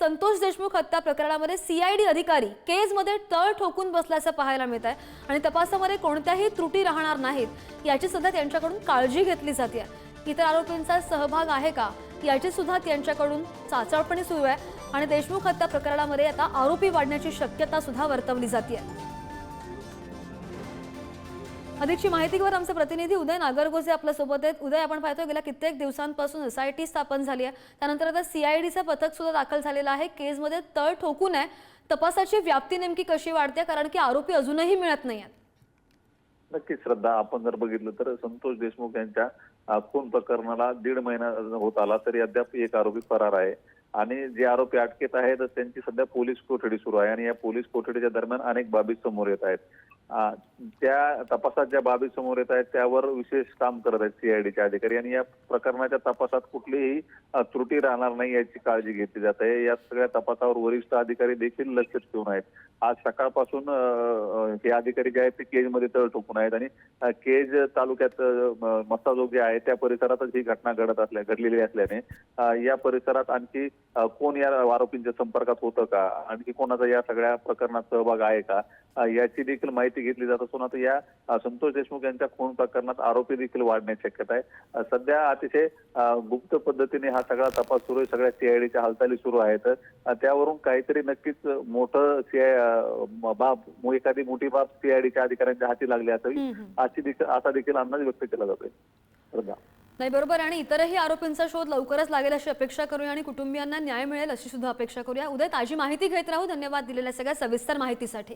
संतोष देशमुख हत्या प्रकरणामध्ये सीआयडी अधिकारी केजमध्ये तळ ठोकून बसल्याचं पाहायला मिळत आहे आणि तपासामध्ये कोणत्याही त्रुटी राहणार नाहीत याची सुद्धा त्यांच्याकडून काळजी घेतली जाते। इतर आरोपींचा सहभाग आहे का याची सुद्धा त्यांच्याकडून चाचपणी सुरू आहे आणि देशमुख हत्या प्रकरणामध्ये आता आरोपी वाढण्याची शक्यता सुद्धा वर्तवली जाते। अधिकची माहिती घेऊन आमचे प्रतिनिधी उदय नागरगोजे आपल्या सोबत आहेत। उदय, आपण पाहतो गेल्या कित्येक दिवसांपासून एसआयटी स्थापन झाली आहे, त्यानंतर आता सीआयडीचं पथक सुद्धा दाखल झालेलं आहे। केसमध्ये तळ ठोकून आहे, तपासाची व्याप्ती नेमकी कशी वाढते कारण की आरोपी अजूनही मिळत नाहीत? नक्कीच श्रद्धा, आपण जर बघितलं तर संतोष देशमुख यांच्या खून प्रकरणाला 1.5 महिना होत आला तरी अद्याप एक आरोपी फरार आहे आणि जे आरोपी अटकेत आहेत त्यांची सध्या पोलीस कोठडी सुरू आहे आणि या पोलीस कोठडीच्या दरम्यान अनेक बाबी समोर येत आहेत। त्या तपासात ज्या बाबी समोर येत आहेत त्यावर विशेष काम करत आहेत सीआयडीचे अधिकारी आणि या प्रकरणाच्या तपासात कुठलीही त्रुटी राहणार नाही याची काळजी घेतली जात आहे। या सगळ्या तपासावर वरिष्ठ अधिकारी देखील लक्ष ठेवून आहेत। आज सकाळपासून हे अधिकारी जे आहेत ते केजमध्ये तळ ठोकून आहेत आणि केज तालुक्यात मस्ताजोग जे आहे त्या परिसरातच ही घटना घडलेली असल्याने या परिसरात आणखी कोण या आरोपींच्या संपर्कात होतं का, आणखी कोणाचा या सगळ्या प्रकरणात सहभाग आहे का याची देखील माहिती घेतली जात असून आता या संतोष देशमुख यांच्या खून प्रकरणात आरोपी देखील वाढण्याची शक्यता आहे। सध्या अतिशय गुप्त पद्धतीने हा सगळा तपास सुरू आहे, सगळ्या सीआयडीच्या हालचाली सुरू आहेत। त्यावरून काहीतरी नक्कीच मोठं एखादी मोठी बाब सीआयडीच्या अधिकाऱ्यांच्या हाती लागली असावी असा देखील अंदाज व्यक्त केला जातोय। नाही, बरोबर, आणि इतरही आरोपींचा शोध लवकरच लागेल अशी अपेक्षा करूया आणि कुटुंबियांना न्याय मिळेल अशी सुद्धा अपेक्षा करूया। उदय, ताजी माहिती घेत राहू। धन्यवाद दिलेल्या सगळ्या सविस्तर माहितीसाठी।